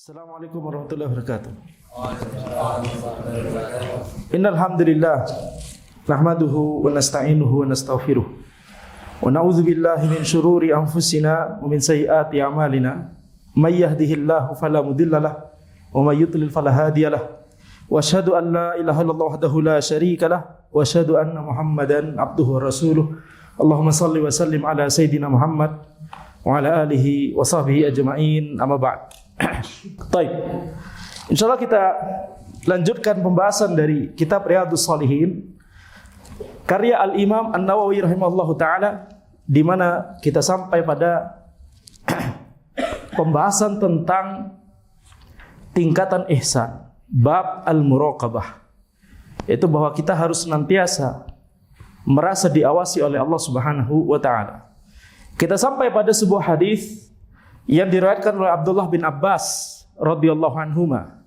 Assalamualaikum warahmatullahi wabarakatuh. Innal hamdalillah nahmaduhu wa nasta'inuhu wa nastaghfiruh. Wa na'udzu billahi min shururi anfusina wa min sayyiati a'malina. May yahdihillahu fala mudilla lahu wa may yudlil fala hadiya lahu. Wa asyhadu an la ilaha illallah wahdahu la syarika lahu wa asyhadu anna Muhammadan abduhu wa rasuluh. Allahumma shalli wa sallim ala sayidina Muhammad wa ala alihi wa sahbihi ajma'in. Amma ba'd. Baik. Insyaallah kita lanjutkan pembahasan dari kitab Riyadhus Shalihin karya Al-Imam An-Nawawi rahimahullahu taala, di mana kita sampai pada pembahasan tentang tingkatan ihsan, bab al-muraqabah. Yaitu bahwa kita harus senantiasa merasa diawasi oleh Allah Subhanahu wa taala. Kita sampai pada sebuah hadis yang diriwayatkan oleh Abdullah bin Abbas radhiyallahu anhuma.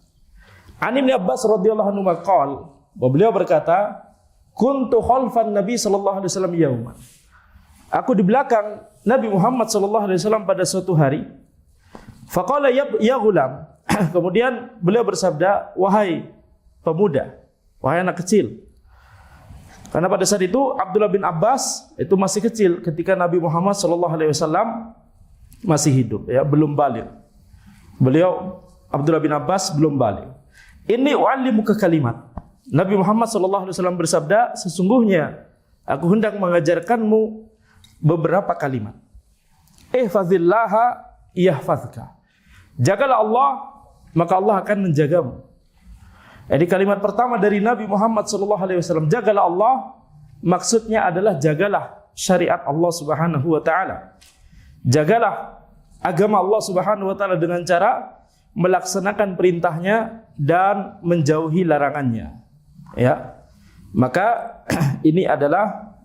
An Ibnu Abbas radhiyallahu anhuma qaal, beliau berkata, kuntu khalfan Nabi sallallahu alaihi wasallam yauman. Aku di belakang Nabi Muhammad sallallahu alaihi wasallam pada suatu hari. Faqala ya ghulam. Kemudian beliau bersabda, wahai pemuda, wahai anak kecil. Karena pada saat itu Abdullah bin Abbas itu masih kecil ketika Nabi Muhammad sallallahu alaihi wasallam masih hidup, ya, belum baligh. Beliau Abdullah bin Abbas belum baligh. Inni u'allimuka kalimat. Nabi Muhammad sallallahu alaihi wasallam bersabda, sesungguhnya aku hendak mengajarkanmu beberapa kalimat. Ihfazillaha yahfazka. Jagalah Allah, maka Allah akan menjagamu. Jadi kalimat pertama dari Nabi Muhammad sallallahu alaihi wasallam, jagalah Allah, maksudnya adalah jagalah syariat Allah Subhanahu wa taala. Jagalah agama Allah Subhanahu wa taala dengan cara melaksanakan perintahnya dan menjauhi larangannya. Ya. Maka ini adalah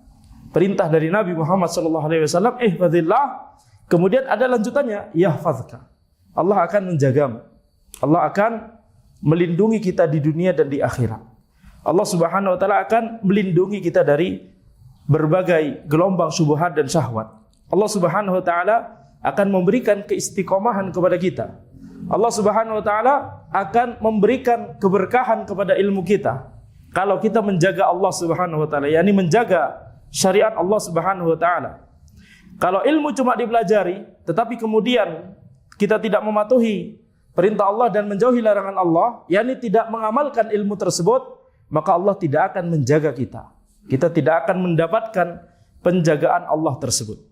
perintah dari Nabi Muhammad sallallahu alaihi wasallam, ihfazillah. Kemudian ada lanjutannya, yahfazka. Allah akan menjagamu. Allah akan melindungi kita di dunia dan di akhirat. Allah Subhanahu wa taala akan melindungi kita dari berbagai gelombang syubhat dan syahwat. Allah Subhanahu wa taala akan memberikan keistiqomahan kepada kita. Allah Subhanahu wa taala akan memberikan keberkahan kepada ilmu kita kalau kita menjaga Allah Subhanahu wa taala, yakni menjaga syariat Allah Subhanahu wa taala. Kalau ilmu cuma dipelajari tetapi kemudian kita tidak mematuhi perintah Allah dan menjauhi larangan Allah, yakni tidak mengamalkan ilmu tersebut, maka Allah tidak akan menjaga kita. Kita tidak akan mendapatkan penjagaan Allah tersebut.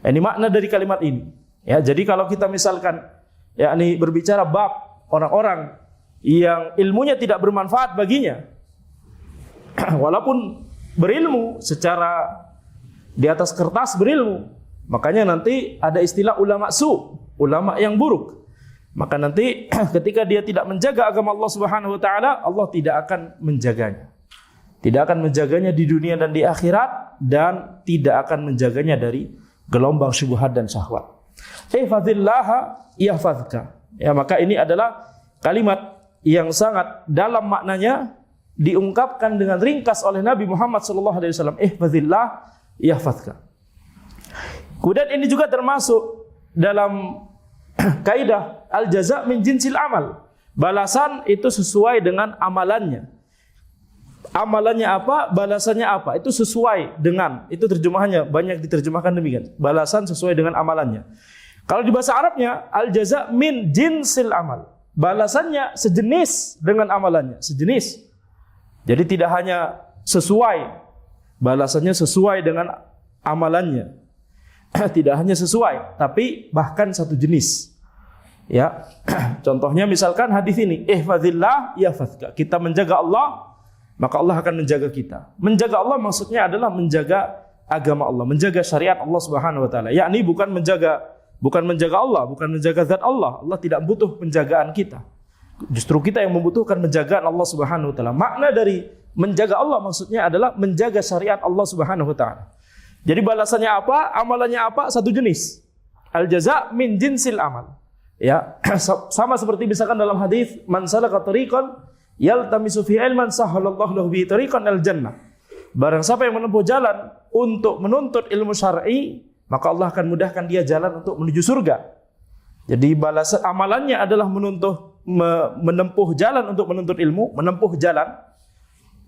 Ini makna dari kalimat ini. Ya, jadi kalau kita misalkan yakni berbicara bab orang-orang yang ilmunya tidak bermanfaat baginya, walaupun berilmu secara di atas kertas berilmu, makanya nanti ada istilah ulama su, ulama yang buruk. Maka nanti ketika dia tidak menjaga agama Allah Subhanahu wa taala, Allah tidak akan menjaganya. Tidak akan menjaganya di dunia dan di akhirat, dan tidak akan menjaganya dari gelombang syubhat dan syahwat. Ihfazillaha yahfazka. Ya, maka ini adalah kalimat yang sangat dalam maknanya, diungkapkan dengan ringkas oleh Nabi Muhammad sallallahu alaihi wasallam, ihfazillah yahfazka. Kemudian ini juga termasuk dalam kaidah al-jaza' min jinsil amal. Balasan itu sesuai dengan amalannya. Amalannya apa, balasannya apa, itu sesuai dengan, itu terjemahannya banyak diterjemahkan demikian. Balasan sesuai dengan amalannya. Kalau di bahasa Arabnya, al-jaza' min jinsil amal. Balasannya sejenis dengan amalannya, sejenis. Jadi tidak hanya sesuai, balasannya sesuai dengan amalannya. Tidak hanya sesuai, tapi bahkan satu jenis. Ya. Contohnya misalkan hadis ini, ihfazillah yahfazka. Kita menjaga Allah, maka Allah akan menjaga kita. Menjaga Allah maksudnya adalah menjaga agama Allah, menjaga syariat Allah Subhanahu wa taala. Yakni bukan menjaga Allah, bukan menjaga zat Allah. Allah tidak butuh penjagaan kita. Justru kita yang membutuhkan penjagaan Allah Subhanahu wa taala. Makna dari menjaga Allah maksudnya adalah menjaga syariat Allah Subhanahu wa taala. Jadi balasannya apa, amalannya apa, satu jenis. Al-jaza' min jinsil amal. Ya, sama seperti misalkan dalam hadis, man salaka tariqan yaltamisu fi ilman sahhalallahu lahu bihi tariqan al-jannah. Barang siapa yang menempuh jalan untuk menuntut ilmu syar'i, maka Allah akan mudahkan dia jalan untuk menuju surga. Jadi balasan amalannya adalah menempuh jalan untuk menuntut ilmu, menempuh jalan.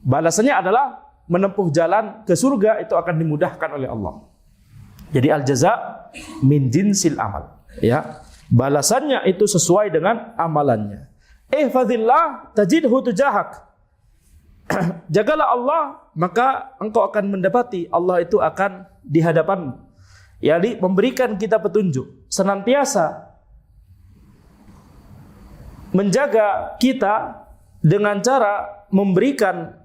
Balasannya adalah menempuh jalan ke surga, itu akan dimudahkan oleh Allah. Jadi al-jaza min jinsil amal, ya. Balasannya itu sesuai dengan amalannya. Ihfazillah tajidhu tujahak. Jagalah Allah, maka engkau akan mendapati Allah itu akan di hadapanmu. Jadi memberikan kita petunjuk, senantiasa menjaga kita dengan cara memberikan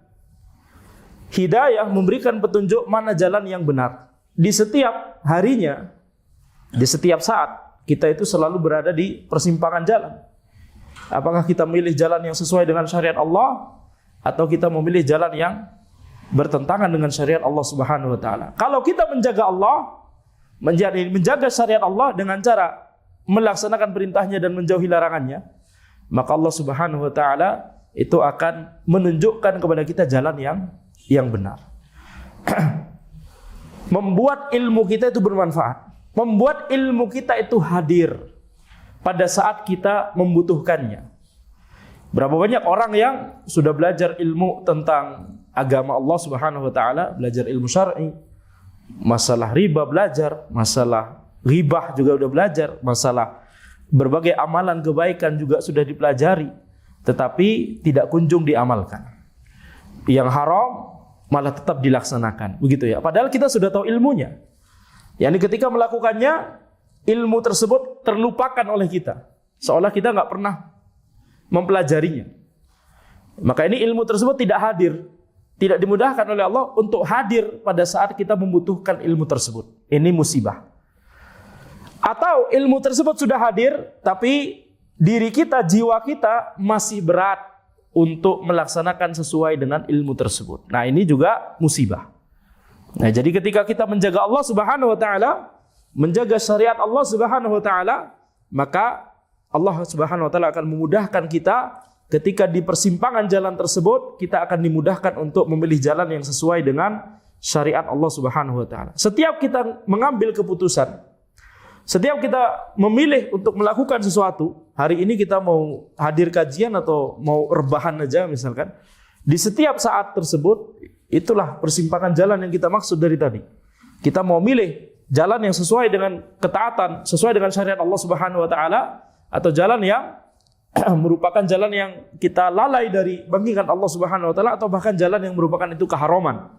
hidayah, memberikan petunjuk mana jalan yang benar. Di setiap harinya, di setiap saat, kita itu selalu berada di persimpangan jalan. Apakah kita memilih jalan yang sesuai dengan syariat Allah, atau kita memilih jalan yang bertentangan dengan syariat Allah Subhanahu wa taala. Kalau kita menjaga Allah, menjaga syariat Allah dengan cara melaksanakan perintahnya dan menjauhi larangannya, maka Allah Subhanahu wa taala itu akan menunjukkan kepada kita jalan yang benar. Membuat ilmu kita itu bermanfaat, membuat ilmu kita itu hadir pada saat kita membutuhkannya. Berapa banyak orang yang sudah belajar ilmu tentang agama Allah Subhanahu wa taala, belajar ilmu syar'i, masalah riba belajar, masalah ghibah juga udah belajar, masalah berbagai amalan kebaikan juga sudah dipelajari, tetapi tidak kunjung diamalkan. Yang haram malah tetap dilaksanakan, begitu ya. Padahal kita sudah tahu ilmunya. Yani ketika melakukannya, ilmu tersebut terlupakan oleh kita, seolah kita nggak pernah mempelajarinya. Maka ini ilmu tersebut tidak hadir, tidak dimudahkan oleh Allah untuk hadir pada saat kita membutuhkan ilmu tersebut. Ini musibah. Atau ilmu tersebut sudah hadir, tapi diri kita, jiwa kita masih berat untuk melaksanakan sesuai dengan ilmu tersebut. Nah, ini juga musibah. Nah, jadi ketika kita menjaga Allah Subhanahu wa taala, menjaga syariat Allah Subhanahu wa taala, maka Allah Subhanahu wa taala akan memudahkan kita ketika di persimpangan jalan tersebut, kita akan dimudahkan untuk memilih jalan yang sesuai dengan syariat Allah Subhanahu wa taala. Setiap kita mengambil keputusan, setiap kita memilih untuk melakukan sesuatu, hari ini kita mau hadir kajian atau mau rebahan aja misalkan, di setiap saat tersebut, itulah persimpangan jalan yang kita maksud dari tadi. Kita mau milih jalan yang sesuai dengan ketaatan, sesuai dengan syariat Allah Subhanahu wa taala, atau jalan yang merupakan jalan yang kita lalai dari panggilan Allah Subhanahu wa taala, atau bahkan jalan yang merupakan itu keharaman.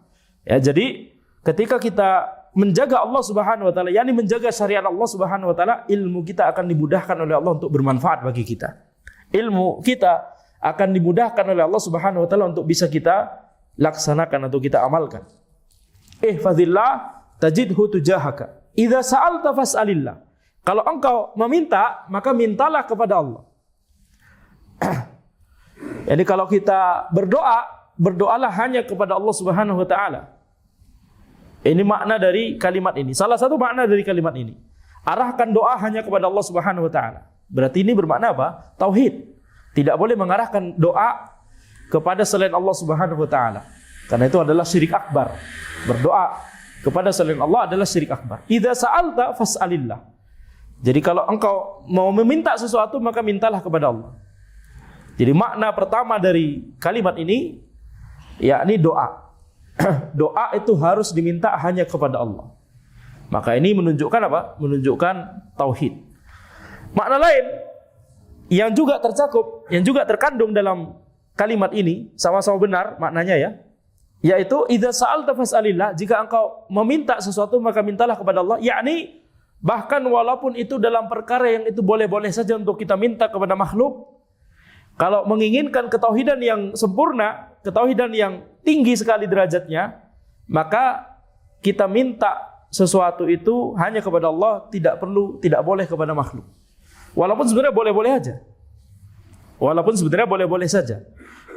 Ya, jadi ketika kita menjaga Allah Subhanahu wa taala, yakni menjaga syariat Allah Subhanahu wa taala, ilmu kita akan dimudahkan oleh Allah untuk bermanfaat bagi kita. Ilmu kita akan dimudahkan oleh Allah Subhanahu wa taala untuk bisa kita laksanakan atau kita amalkan. Ihfazillah tajidhu tujahaka. Idza sa'alta fas'alillah. Kalau engkau meminta, maka mintalah kepada Allah. Jadi kalau kita berdoa, berdoalah hanya kepada Allah Subhanahu wa taala. Ini makna dari kalimat ini. Salah satu makna dari kalimat ini. Arahkan doa hanya kepada Allah Subhanahu wa taala. Berarti ini bermakna apa? Tauhid. Tidak boleh mengarahkan doa kepada selain Allah Subhanahu wa taala. Karena itu adalah syirik akbar. Berdoa kepada selain Allah adalah syirik akbar. Idza sa'alta fas'alillah. Jadi kalau engkau mau meminta sesuatu, maka mintalah kepada Allah. Jadi makna pertama dari kalimat ini, yakni doa. Doa itu harus diminta hanya kepada Allah. Maka ini menunjukkan apa? Menunjukkan tauhid. Makna lain yang juga tercakup, yang juga terkandung dalam kalimat ini, sama-sama benar maknanya ya, yaitu idza sa'alta fas'alillah, jika engkau meminta sesuatu maka mintalah kepada Allah, yakni bahkan walaupun itu dalam perkara yang itu boleh-boleh saja untuk kita minta kepada makhluk, kalau menginginkan ketauhidan yang sempurna, ketauhidan yang tinggi sekali derajatnya, maka kita minta sesuatu itu hanya kepada Allah, tidak boleh kepada makhluk. Walaupun sebenarnya boleh-boleh aja. Walaupun sebenarnya boleh-boleh saja.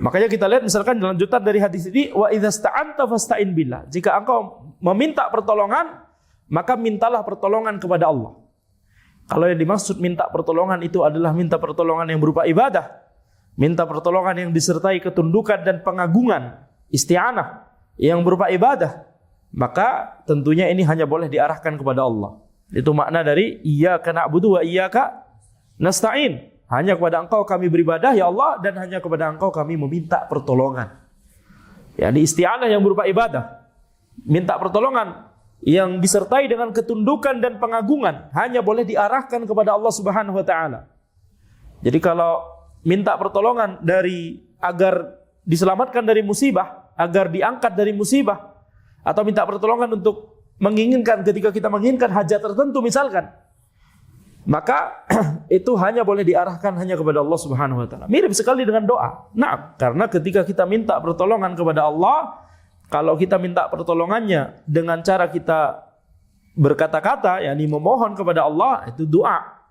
Makanya kita lihat misalkan dalam lanjutan dari hadis ini, wa idza sta'anta fasta'in billah. Jika engkau meminta pertolongan, maka mintalah pertolongan kepada Allah. Kalau yang dimaksud minta pertolongan itu adalah minta pertolongan yang berupa ibadah, minta pertolongan yang disertai ketundukan dan pengagungan, isti'anah yang berupa ibadah, maka tentunya ini hanya boleh diarahkan kepada Allah. Itu makna dari iyyaka na'budu wa iyyaka nasta'in. Hanya kepada Engkau kami beribadah ya Allah, dan hanya kepada Engkau kami meminta pertolongan. Yani isti'anah yang berupa ibadah, minta pertolongan yang disertai dengan ketundukan dan pengagungan hanya boleh diarahkan kepada Allah Subhanahu wa taala. Jadi kalau minta pertolongan dari agar diselamatkan dari musibah, agar diangkat dari musibah, atau minta pertolongan untuk menginginkan ketika kita menginginkan hajat tertentu misalkan, maka itu hanya boleh diarahkan hanya kepada Allah Subhanahu wa taala. Mirip sekali dengan doa. Nah, karena ketika kita minta pertolongan kepada Allah, kalau kita minta pertolongannya dengan cara kita berkata-kata, yakni memohon kepada Allah, itu doa.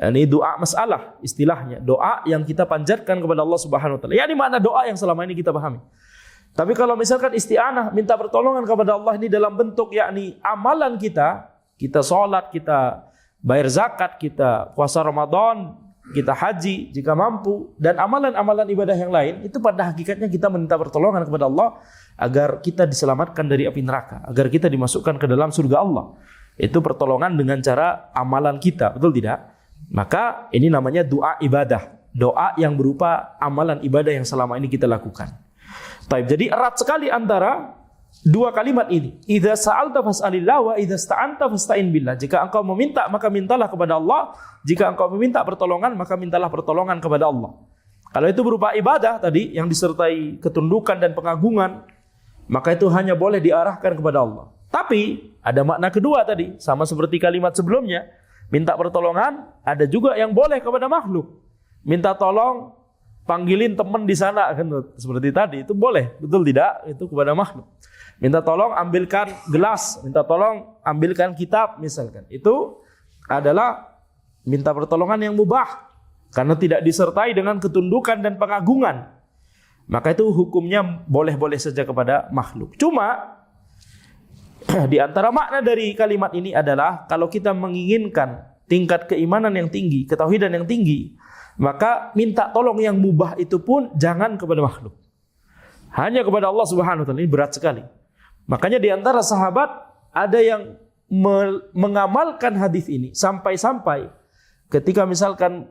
Ini doa masalah istilahnya, doa yang kita panjatkan kepada Allah Subhanahu wa taala. Yani makna doa yang selama ini kita pahami. Tapi kalau misalkan isti'anah, minta pertolongan kepada Allah ini dalam bentuk yakni amalan kita sholat, kita bayar zakat, kita puasa Ramadan, kita haji jika mampu, dan amalan-amalan ibadah yang lain, itu pada hakikatnya kita minta pertolongan kepada Allah agar kita diselamatkan dari api neraka, agar kita dimasukkan ke dalam surga Allah. Itu pertolongan dengan cara amalan kita, betul tidak? Maka ini namanya doa ibadah, doa yang berupa amalan ibadah yang selama ini kita lakukan. Baik, jadi erat sekali antara dua kalimat ini. Idza sa'alta fas'alillah wa idza sta'anta fasta'in billah. Jika engkau meminta, maka mintalah kepada Allah. Jika engkau meminta pertolongan, maka mintalah pertolongan kepada Allah. Kalau itu berupa ibadah tadi yang disertai ketundukan dan pengagungan, maka itu hanya boleh diarahkan kepada Allah. Tapi ada makna kedua tadi, sama seperti kalimat sebelumnya. Minta pertolongan ada juga yang boleh kepada makhluk. Minta tolong panggilin teman di sana, kan seperti tadi, itu boleh, betul tidak? Itu kepada makhluk. Minta tolong ambilkan gelas, minta tolong ambilkan kitab misalkan. Itu adalah minta pertolongan yang mubah karena tidak disertai dengan ketundukan dan pengagungan. Maka itu hukumnya boleh-boleh saja kepada makhluk. Cuma di antara makna dari kalimat ini adalah kalau kita menginginkan tingkat keimanan yang tinggi, ketauhidan yang tinggi, maka minta tolong yang mubah itu pun jangan kepada makhluk. Hanya kepada Allah Subhanahu wa taala. Ini berat sekali. Makanya di antara sahabat ada yang mengamalkan hadis ini sampai-sampai ketika misalkan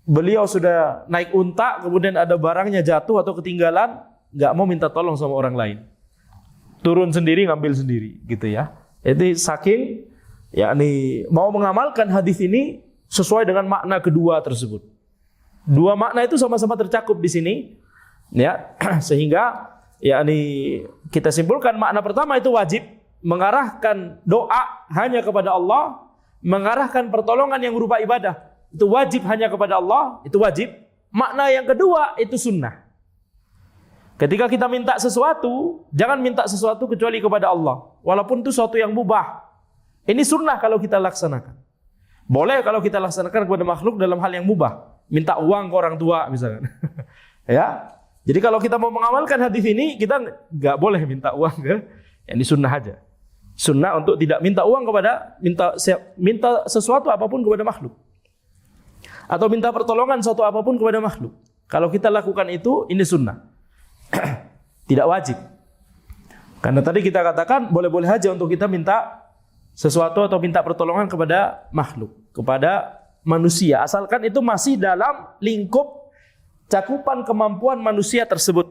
beliau sudah naik unta kemudian ada barangnya jatuh atau ketinggalan, nggak mau minta tolong sama orang lain. Turun sendiri, ngambil sendiri gitu ya. Jadi saking yakni mau mengamalkan hadis ini sesuai dengan makna kedua tersebut. Dua makna itu sama-sama tercakup di sini ya, sehingga yakni kita simpulkan makna pertama itu wajib mengarahkan doa hanya kepada Allah, mengarahkan pertolongan yang berupa ibadah itu wajib hanya kepada Allah, itu wajib. Makna yang kedua itu sunnah. Ketika kita minta sesuatu, jangan minta sesuatu kecuali kepada Allah, walaupun itu sesuatu yang mubah. Ini sunnah kalau kita laksanakan. Boleh kalau kita laksanakan kepada makhluk dalam hal yang mubah, minta uang ke orang tua misalkan. Ya. Jadi kalau kita mau mengamalkan hadis ini, kita nggak boleh minta uang ke, ini sunnah aja. Sunnah untuk tidak minta uang kepada minta sesuatu apapun kepada makhluk. Atau minta pertolongan sesuatu apapun kepada makhluk. Kalau kita lakukan itu, ini sunnah. Tidak wajib. Karena tadi kita katakan boleh-boleh aja untuk kita minta sesuatu atau minta pertolongan kepada makhluk, kepada manusia, asalkan itu masih dalam lingkup cakupan kemampuan manusia tersebut.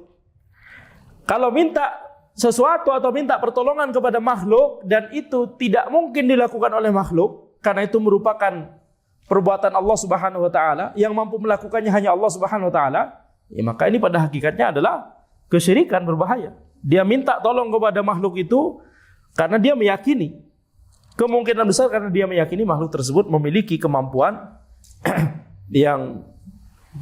Kalau minta sesuatu atau minta pertolongan kepada makhluk dan itu tidak mungkin dilakukan oleh makhluk karena itu merupakan perbuatan Allah Subhanahu wa taala, yang mampu melakukannya hanya Allah Subhanahu wa taala, ya maka ini pada hakikatnya adalah kesyirikan berbahaya. Dia minta tolong kepada makhluk itu karena dia meyakini, kemungkinan besar karena dia meyakini makhluk tersebut memiliki kemampuan yang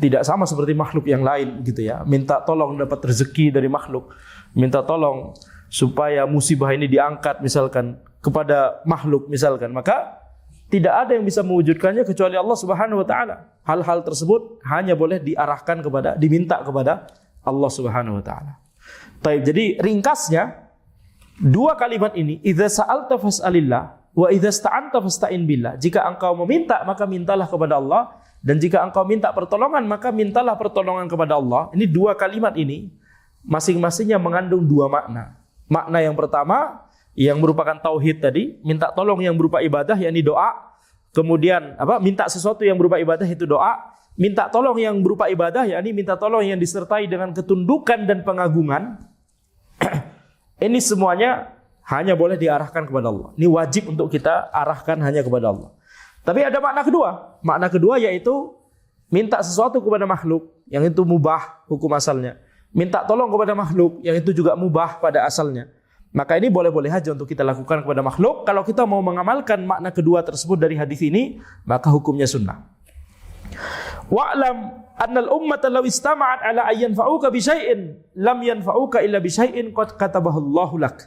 tidak sama seperti makhluk yang lain gitu ya. Minta tolong dapat rezeki dari makhluk, minta tolong supaya musibah ini diangkat misalkan kepada makhluk misalkan, maka tidak ada yang bisa mewujudkannya kecuali Allah Subhanahu wa taala. Hal-hal tersebut hanya boleh diarahkan kepada, diminta kepada Allah Subhanahu wa taala. Baik, jadi ringkasnya dua kalimat ini, idza sa'alta fas'alillah wa idza sta'anta fasta'in billah. Jika engkau meminta maka mintalah kepada Allah, dan jika engkau minta pertolongan maka mintalah pertolongan kepada Allah. Ini dua kalimat ini masing-masingnya mengandung dua makna. Makna yang pertama yang merupakan tauhid tadi, minta tolong yang berupa ibadah yakni doa kemudian minta sesuatu yang berupa ibadah itu doa, minta tolong yang berupa ibadah yakni minta tolong yang disertai dengan ketundukan dan pengagungan. Ini semuanya hanya boleh diarahkan kepada Allah. Ini wajib untuk kita arahkan hanya kepada Allah. Tapi ada makna kedua. Makna kedua yaitu minta sesuatu kepada makhluk, yang itu mubah hukum asalnya. Minta tolong kepada makhluk, yang itu juga mubah pada asalnya. Maka ini boleh-boleh saja untuk kita lakukan kepada makhluk. Kalau kita mau mengamalkan makna kedua tersebut dari hadis ini, maka hukumnya sunnah. Wa'lam annal ummata law istama'at ala an yanfa'uka bi syai'in lam yanfa'uka illa bi syai'in qad katabahu Allahu lak.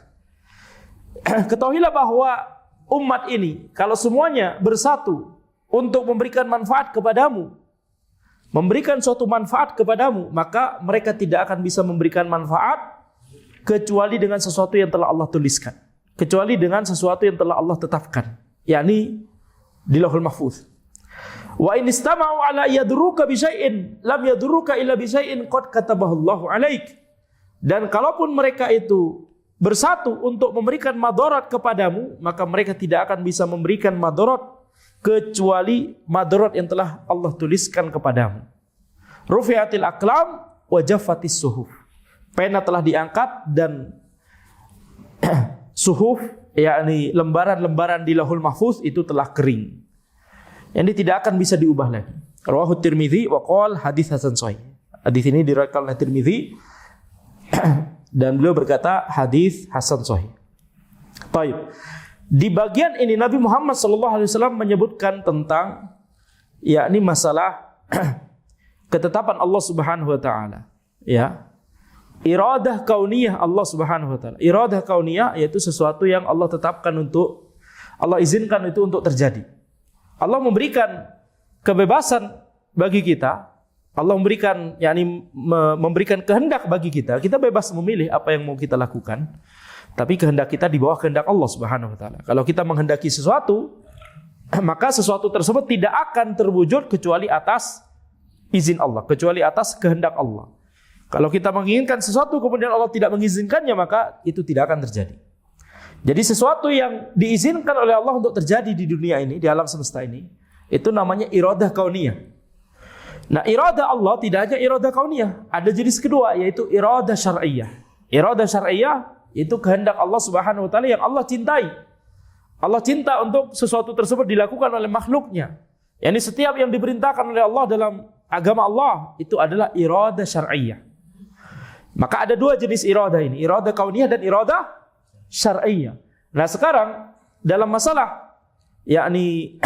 Ketahuilah bahwa umat ini kalau semuanya bersatu untuk memberikan manfaat kepadamu, memberikan suatu manfaat kepadamu, maka mereka tidak akan bisa memberikan manfaat kecuali dengan sesuatu yang telah Allah tuliskan, kecuali dengan sesuatu yang telah Allah tetapkan, yakni di Lauhul Mahfuz. Wa in istama'u ala yadurruka bi syai'in lam yadurruka illa bi syai'in qad katabahu Allahu 'alaik. Dan kalaupun mereka itu bersatu untuk memberikan madarat kepadamu, maka mereka tidak akan bisa memberikan madarat kecuali madarat yang telah Allah tuliskan kepadamu. Rufi'atil aqlam wa jaffatis suhuf. Pena telah diangkat dan suhuf, yakni lembaran-lembaran di Lauhul Mahfuz itu telah kering. Yang tidak akan bisa diubah lagi. Rawahu Tirmidzi wa qala hadits hasan sahih. Hadis ini diriwayatkan oleh Tirmidzi dan beliau berkata hadis hasan sahih. Baik. Di bagian ini Nabi Muhammad SAW menyebutkan tentang yakni masalah ketetapan Allah Subhanahu wa taala, ya. Iradah kauniyah Allah Subhanahu wa taala. Iradah kauniyah yaitu sesuatu yang Allah tetapkan untuk Allah izinkan itu untuk terjadi. Allah memberikan kebebasan bagi kita. Allah memberikan memberikan kehendak bagi kita. Kita bebas memilih apa yang mau kita lakukan. Tapi kehendak kita di bawah kehendak Allah Subhanahu wa taala. Kalau kita menghendaki sesuatu, maka sesuatu tersebut tidak akan terwujud kecuali atas izin Allah, kecuali atas kehendak Allah. Kalau kita menginginkan sesuatu kemudian Allah tidak mengizinkannya, maka itu tidak akan terjadi. Jadi sesuatu yang diizinkan oleh Allah untuk terjadi di dunia ini, di alam semesta ini, itu namanya iradah kauniyah. Nah, iradah Allah tidak hanya iradah kauniyah, ada jenis kedua yaitu iradah syar'iyyah. Iradah syar'iyyah itu kehendak Allah Subhanahu wa taala yang Allah cintai. Allah cinta untuk sesuatu tersebut dilakukan oleh makhluknya. Yani setiap yang diperintahkan oleh Allah dalam agama Allah itu adalah iradah syar'iyyah. Maka ada dua jenis iradah ini, iradah kauniyah dan iradah syar'iyyah. Nah, sekarang dalam masalah yakni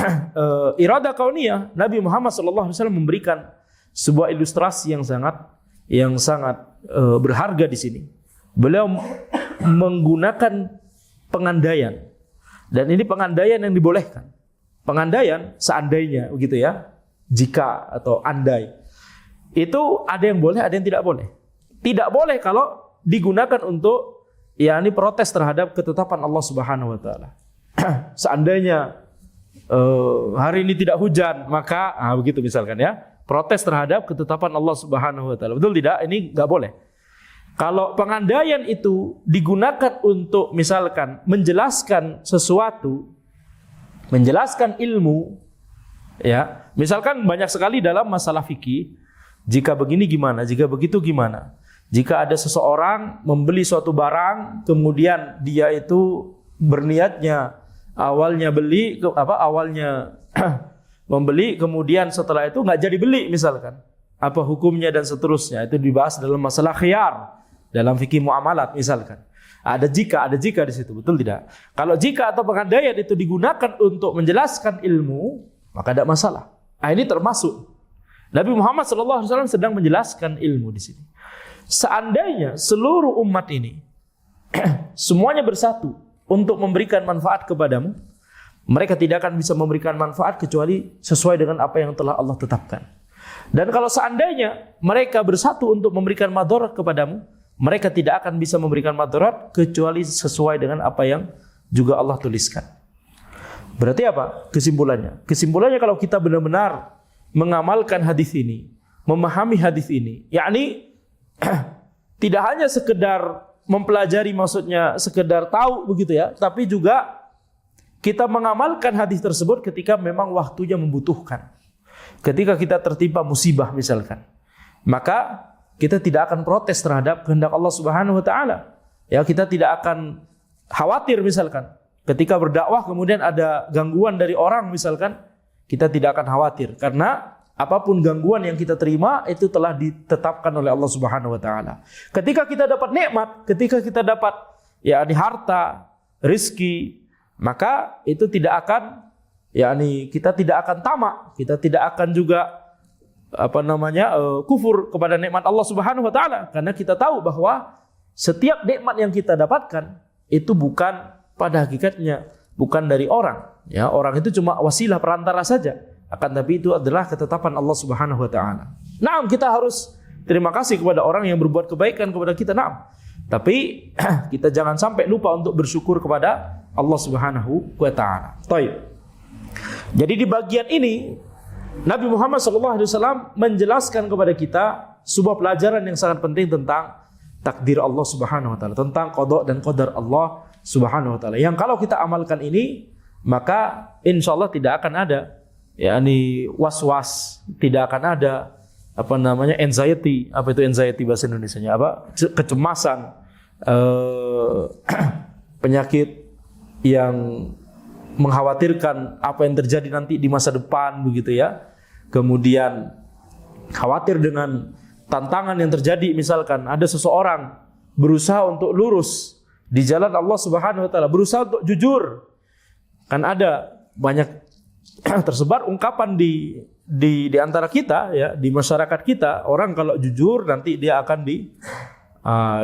iradah kauniyah, Nabi Muhammad SAW memberikan sebuah ilustrasi yang sangat berharga di sini. Beliau menggunakan pengandaian, dan ini pengandaian yang dibolehkan. Pengandaian seandainya begitu ya, jika atau andai. Itu ada yang boleh, ada yang tidak boleh. Tidak boleh kalau digunakan untuk yakni protes terhadap ketetapan Allah Subhanahu wa taala. Seandainya hari ini tidak hujan, maka begitu misalkan ya, protes terhadap ketetapan Allah Subhanahu wa taala. Betul tidak? Ini enggak boleh. Kalau pengandaian itu digunakan untuk misalkan menjelaskan sesuatu, menjelaskan ilmu, ya. Misalkan banyak sekali dalam masalah fikih, jika begini gimana, jika begitu gimana. Jika ada seseorang membeli suatu barang, kemudian dia itu berniatnya awalnya membeli, kemudian setelah itu nggak jadi beli misalkan, apa hukumnya dan seterusnya, itu dibahas dalam masalah khiyar dalam fikih muamalat misalkan. Ada jika di situ, betul tidak? Kalau jika atau pengandaian itu digunakan untuk menjelaskan ilmu, maka tidak masalah. Ini termasuk Nabi Muhammad SAW sedang menjelaskan ilmu di sini. Seandainya seluruh umat ini semuanya bersatu untuk memberikan manfaat kepadamu, mereka tidak akan bisa memberikan manfaat kecuali sesuai dengan apa yang telah Allah tetapkan. Dan kalau seandainya mereka bersatu untuk memberikan madarat kepadamu, mereka tidak akan bisa memberikan madarat kecuali sesuai dengan apa yang juga Allah tuliskan. Berarti apa kesimpulannya? Kesimpulannya kalau kita benar-benar mengamalkan hadis ini, memahami hadis ini, yakni tidak hanya sekedar mempelajari, maksudnya sekedar tahu begitu ya, tapi juga kita mengamalkan hadis tersebut ketika memang waktunya membutuhkan. Ketika kita tertimpa musibah misalkan, maka kita tidak akan protes terhadap kehendak Allah Subhanahu wa taala. Ya, kita tidak akan khawatir misalkan ketika berdakwah kemudian ada gangguan dari orang misalkan, kita tidak akan khawatir karena apapun gangguan yang kita terima itu telah ditetapkan oleh Allah Subhanahu wa taala. Ketika kita dapat nikmat, ketika kita dapat yakni harta, rezeki, maka itu tidak akan yakni kita tidak akan tamak, kita tidak akan juga kufur kepada nikmat Allah Subhanahu wa taala, karena kita tahu bahwa setiap nikmat yang kita dapatkan itu bukan pada hakikatnya bukan dari orang, ya, orang itu cuma wasilah perantara saja, akan tapi itu adalah ketetapan Allah Subhanahu wa taala. Naam, kita harus terima kasih kepada orang yang berbuat kebaikan kepada kita, naam. Tapi kita jangan sampai lupa untuk bersyukur kepada Allah Subhanahu wa taala. Baik. Jadi di bagian ini Nabi Muhammad SAW menjelaskan kepada kita sebuah pelajaran yang sangat penting tentang takdir Allah Subhanahu wa taala, tentang qada dan qadar Allah Subhanahu wa taala. Yang kalau kita amalkan ini, maka insyaallah tidak akan ada yakni was-was, tidak akan ada anxiety. Apa itu anxiety bahasa Indonesianya? Kecemasan, penyakit yang mengkhawatirkan apa yang terjadi nanti di masa depan begitu ya. Kemudian khawatir dengan tantangan yang terjadi, misalkan ada seseorang berusaha untuk lurus di jalan Allah Subhanahu wa taala, berusaha untuk jujur. Kan ada banyak tersebar ungkapan di antara kita ya, di masyarakat kita, orang kalau jujur nanti dia akan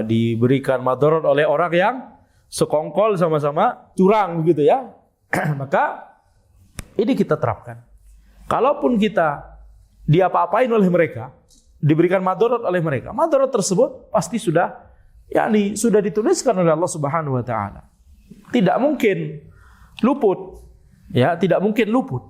diberikan madarat oleh orang yang sekongkol sama-sama curang begitu ya. Maka ini kita terapkan. Kalaupun kita diapa-apain oleh mereka, diberikan madarat oleh mereka, madarat tersebut pasti sudah dituliskan oleh Allah Subhanahu wa taala. Tidak mungkin luput. Ya, tidak mungkin luput.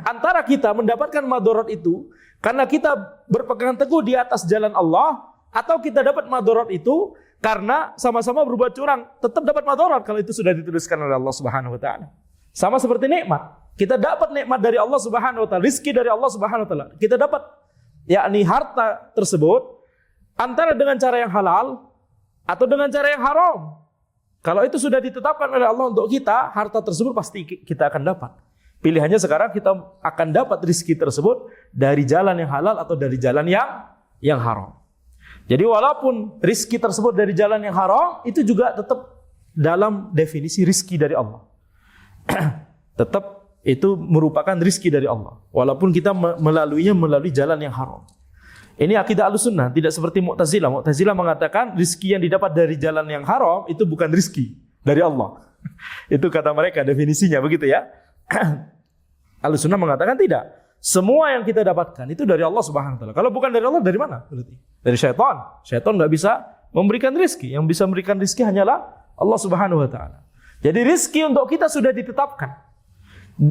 Antara kita mendapatkan madarat itu karena kita berpegang teguh di atas jalan Allah, atau kita dapat madarat itu karena sama-sama berbuat curang, tetap dapat madarat kalau itu sudah dituliskan oleh Allah Subhanahu wa taala. Sama seperti nikmat. Kita dapat nikmat dari Allah Subhanahu wa taala, rezeki dari Allah Subhanahu wa taala. Kita dapat yakni harta tersebut antara dengan cara yang halal atau dengan cara yang haram. Kalau itu sudah ditetapkan oleh Allah untuk kita, harta tersebut pasti kita akan dapat. Pilihannya sekarang kita akan dapat rezeki tersebut dari jalan yang halal atau dari jalan yang haram. Jadi walaupun rezeki tersebut dari jalan yang haram, itu juga tetap dalam definisi rezeki dari Allah. Tetap itu merupakan rezeki dari Allah, walaupun kita melaluinya melalui jalan yang haram. Ini akidah Ahlussunnah, tidak seperti Mu'tazilah. Mu'tazilah mengatakan rezeki yang didapat dari jalan yang haram itu bukan rezeki dari Allah. Itu kata mereka definisinya begitu ya. Ahlussunnah mengatakan tidak. Semua yang kita dapatkan itu dari Allah Subhanahu wa taala. Kalau bukan dari Allah, dari mana? Berarti dari syaitan. Syaitan enggak bisa memberikan rezeki. Yang bisa memberikan rezeki hanyalah Allah Subhanahu wa taala. Jadi rezeki untuk kita sudah ditetapkan.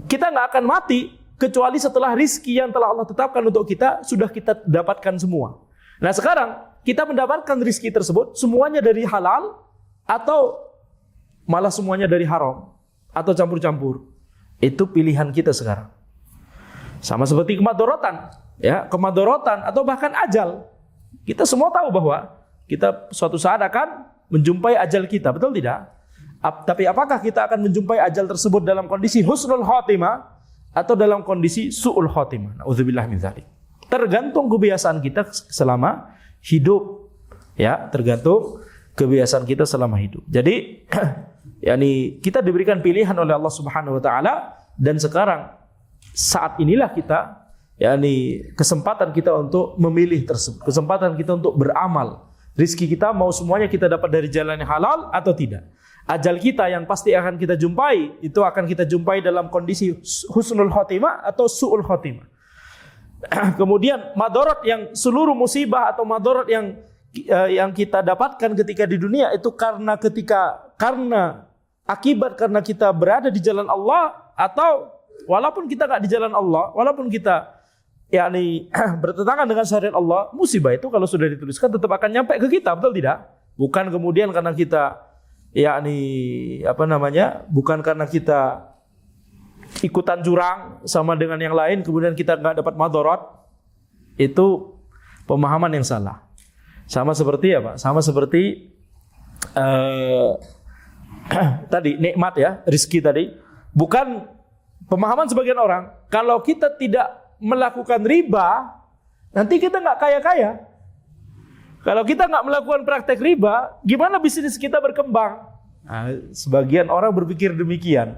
Kita enggak akan mati kecuali setelah rezeki yang telah Allah tetapkan untuk kita sudah kita dapatkan semua. Nah, sekarang kita mendapatkan rezeki tersebut semuanya dari halal atau malah semuanya dari haram atau campur-campur. Itu pilihan kita sekarang. Sama seperti kemadorotan, ya, kemadorotan atau bahkan ajal. Kita semua tahu bahwa kita suatu saat akan menjumpai ajal kita, betul tidak? Tapi apakah kita akan menjumpai ajal tersebut dalam kondisi husnul khotimah atau dalam kondisi su'ul khotimah? Na'udzubillah min dzalik. Tergantung kebiasaan kita selama hidup, ya, tergantung kebiasaan kita selama hidup. Jadi yakni kita diberikan pilihan oleh Allah Subhanahu wa taala, dan sekarang saat inilah kita yakni kesempatan kita untuk memilih tersebut, kesempatan kita untuk beramal. Rizki kita mau semuanya kita dapat dari jalan yang halal atau tidak. Ajal kita yang pasti akan kita jumpai, itu akan kita jumpai dalam kondisi husnul khotimah atau su'ul khotimah. Kemudian madarat yang seluruh musibah atau madarat yang kita dapatkan ketika di dunia itu karena akibat karena kita berada di jalan Allah, atau walaupun kita nggak di jalan Allah, walaupun kita yakni bertentangan dengan syariat Allah, musibah itu kalau sudah dituliskan tetap akan nyampe ke kita, betul tidak? Bukan kemudian karena kita bukan karena kita ikutan curang sama dengan yang lain, kemudian kita nggak dapat madarat, itu pemahaman yang salah. Sama seperti apa? Sama seperti tadi nikmat ya, rizki tadi. Bukan pemahaman sebagian orang, kalau kita tidak melakukan riba, nanti kita nggak kaya-kaya. Kalau kita nggak melakukan praktek riba, gimana bisnis kita berkembang? Nah, sebagian orang berpikir demikian.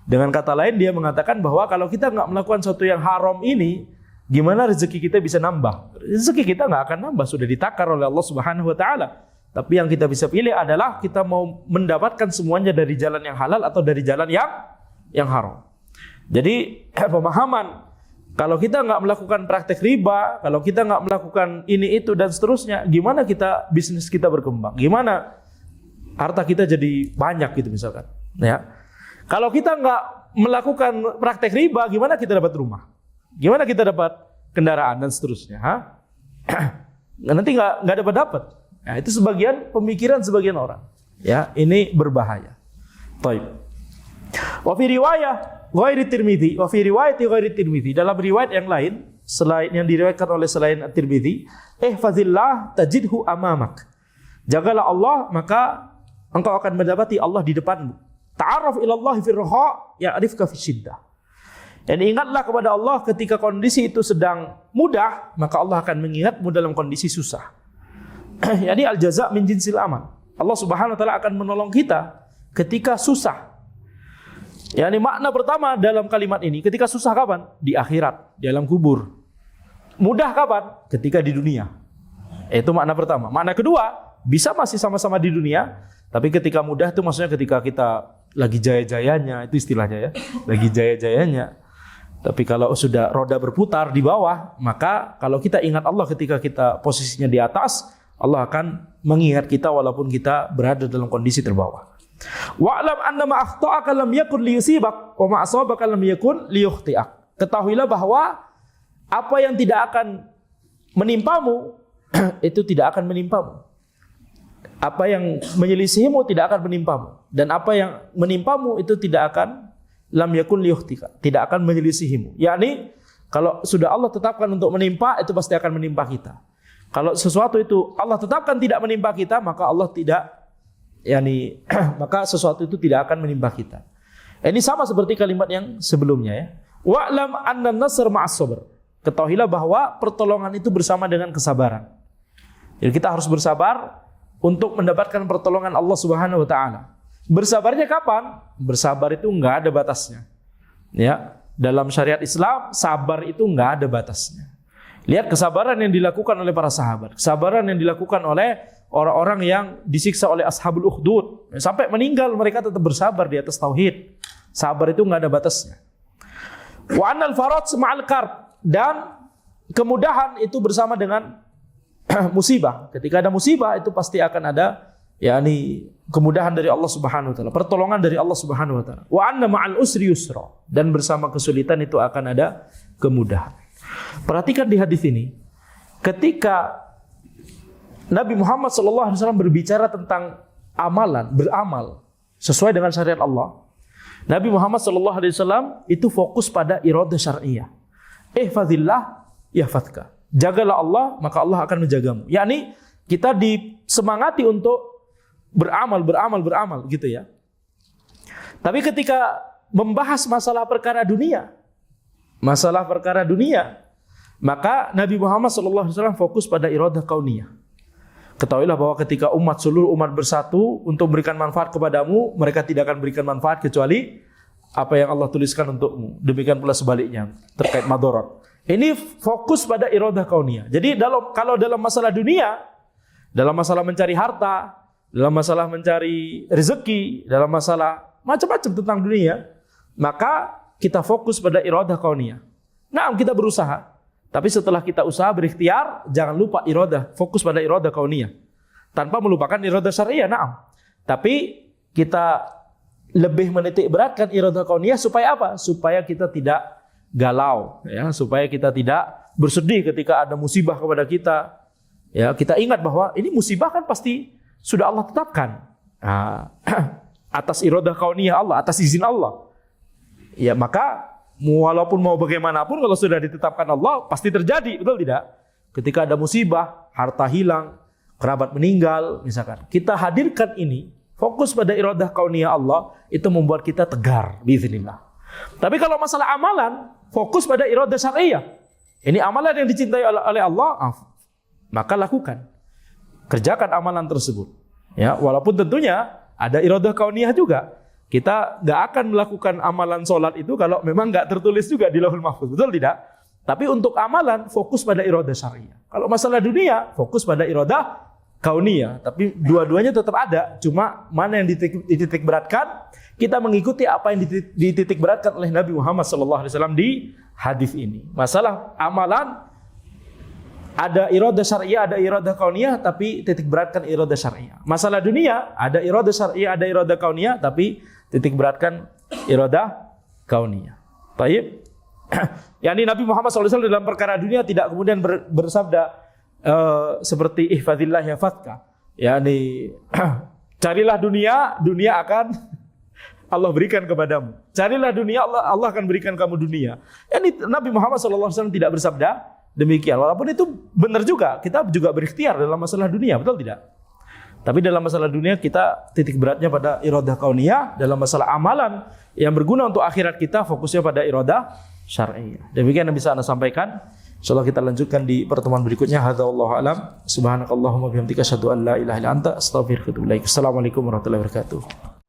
Dengan kata lain, dia mengatakan bahwa kalau kita nggak melakukan sesuatu yang haram ini, gimana rezeki kita bisa nambah? Rezeki kita nggak akan nambah, sudah ditakar oleh Allah Subhanahu Wa Taala. Tapi yang kita bisa pilih adalah kita mau mendapatkan semuanya dari jalan yang halal atau dari jalan yang haram. Jadi pemahaman kalau kita nggak melakukan praktek riba, kalau kita nggak melakukan ini itu dan seterusnya, gimana kita bisnis kita berkembang? Gimana harta kita jadi banyak gitu misalkan? Ya, kalau kita nggak melakukan praktek riba, gimana kita dapat rumah? Gimana kita dapat kendaraan dan seterusnya? Nanti nggak dapat. Nah, itu sebagian pemikiran sebagian orang. Ya, ini berbahaya. Baik. Wa fi riwayah ghairi Tirmidzi, wa fi riwayati ghairi Tirmidzi, dalam riwayat yang lain selain yang diriwayatkan oleh selain Tirmidzi, ihfazillah tajidhu amamak. Jagalah Allah, maka engkau akan mendapati Allah di depanmu. Ta'arraf ila Allah fi raha ya'rifka fi syiddah. Dan ingatlah kepada Allah ketika kondisi itu sedang mudah, maka Allah akan mengingatmu dalam kondisi susah. Jadi al-jaza' min jinsil amal. Allah Subhanahu wa taala akan menolong kita ketika susah. Yani makna pertama dalam kalimat ini, ketika susah kapan? Di akhirat, di alam kubur. Mudah kapan? Ketika di dunia. Itu makna pertama. Makna kedua, bisa masih sama-sama di dunia, tapi ketika mudah itu maksudnya ketika kita lagi jaya-jayanya, itu istilahnya ya. Lagi jaya-jayanya. Tapi kalau sudah roda berputar di bawah, maka kalau kita ingat Allah ketika kita posisinya di atas, Allah akan mengingat kita walaupun kita berada dalam kondisi terbawah. Wa'lam anna ma akhta'aka lam yakun liyusibak wa ma asabaka lam yakun liyukhti'ak. Ketahuilah bahwa apa yang tidak akan menimpamu itu tidak akan menimpamu. Apa yang menyelisihimu tidak akan menimpamu, dan apa yang menimpamu itu tidak akan lam yakun liyukhti'ak, tidak akan menyelisihimu. Yakni kalau sudah Allah tetapkan untuk menimpa, itu pasti akan menimpa kita. Kalau sesuatu itu Allah tetapkan tidak menimpa kita, maka Allah tidak, yakni maka sesuatu itu tidak akan menimpa kita. Ini sama seperti kalimat yang sebelumnya ya. Wa'lam anna nasr ma'as sabr. Ketahuilah bahwa pertolongan itu bersama dengan kesabaran. Jadi kita harus bersabar untuk mendapatkan pertolongan Allah Subhanahu wa taala. Bersabarnya kapan? Bersabar itu enggak ada batasnya. Ya, dalam syariat Islam sabar itu enggak ada batasnya. Lihat kesabaran yang dilakukan oleh para sahabat, kesabaran yang dilakukan oleh orang-orang yang disiksa oleh ashabul ukhdud, sampai meninggal mereka tetap bersabar di atas tauhid. Sabar itu enggak ada batasnya. Wa anal faraj ma'al karb, dan kemudahan itu bersama dengan musibah. Ketika ada musibah itu pasti akan ada yakni kemudahan dari Allah Subhanahu wa taala, pertolongan dari Allah Subhanahu wa taala. Wa anna ma'al usri yusra, dan bersama kesulitan itu akan ada kemudahan. Perhatikan di hadis ini, ketika Nabi Muhammad SAW berbicara tentang amalan, beramal sesuai dengan syariat Allah, Nabi Muhammad SAW itu fokus pada iradah syar'iyah. Ihfazillah yahfazka. Jagalah Allah, maka Allah akan menjagamu. Yakni kita disemangati untuk beramal gitu ya. Tapi ketika membahas masalah perkara dunia, maka Nabi Muhammad SAW fokus pada iradah kauniyah. Ketahuilah bahwa ketika seluruh umat bersatu untuk memberikan manfaat kepadamu, mereka tidak akan berikan manfaat kecuali apa yang Allah tuliskan untukmu. Demikian pula sebaliknya terkait madarat. Ini fokus pada iradah kauniyah. Jadi kalau dalam masalah dunia, dalam masalah mencari harta, dalam masalah mencari rezeki, dalam masalah macam-macam tentang dunia, maka kita fokus pada iradah kauniyah. Nah, kita berusaha. Tapi setelah kita usaha berikhtiar, jangan lupa iradah, fokus pada iradah kauniyah. Tanpa melupakan iradah syariah, na'am. Tapi kita lebih menitik beratkan iradah kauniyah supaya apa? Supaya kita tidak galau, ya, supaya kita tidak bersedih ketika ada musibah kepada kita. Ya, kita ingat bahwa ini musibah kan pasti sudah Allah tetapkan. Nah, atas iradah kauniyah Allah, atas izin Allah. ya maka walaupun mau bagaimanapun kalau sudah ditetapkan Allah pasti terjadi, betul tidak? Ketika ada musibah, harta hilang, kerabat meninggal, misalkan kita hadirkan ini, fokus pada iradah kauniyah Allah, itu membuat kita tegar biiznillah. Tapi kalau masalah amalan, fokus pada iradah syar'iyah. Ini amalan yang dicintai oleh Allah, maka lakukan. Kerjakan amalan tersebut. Ya, walaupun tentunya ada iradah kauniyah juga. Kita nggak akan melakukan amalan sholat itu kalau memang nggak tertulis juga di Lauhul Mahfuz, betul tidak? Tapi untuk amalan fokus pada iradah syar'iyah. Kalau masalah dunia fokus pada iradah kauniyah. Tapi dua-duanya tetap ada. Cuma mana yang dititik beratkan? Kita mengikuti apa yang dititik beratkan oleh Nabi Muhammad SAW di hadis ini. Masalah amalan ada iradah syar'iyah, ada iradah kauniyah, tapi titik beratkan iradah syar'iyah. Masalah dunia ada iradah syar'iyah, ada iradah kauniyah, tapi titik beratkan iradah kauniyah. Baik. Yani Nabi Muhammad SAW dalam perkara dunia tidak kemudian bersabda seperti ihfazillah yahfazka. Yani carilah dunia, dunia akan Allah berikan kepadamu. Carilah dunia, Allah akan berikan kamu dunia. Yani Nabi Muhammad SAW tidak bersabda demikian. Walaupun itu benar juga, kita juga berikhtiar dalam masalah dunia, betul tidak? Tapi dalam masalah dunia kita titik beratnya pada iradah kauniyah, dalam masalah amalan yang berguna untuk akhirat kita fokusnya pada iradah syar'iyah. Demikian yang bisa Anda sampaikan. Insyaallah kita lanjutkan di pertemuan berikutnya. Hadza wallahu alam. Subhanakallahumma bihamdika asyhadu an la ilaha illa anta astaghfiruka wa atubu ilaik. Assalamualaikum warahmatullahi wabarakatuh.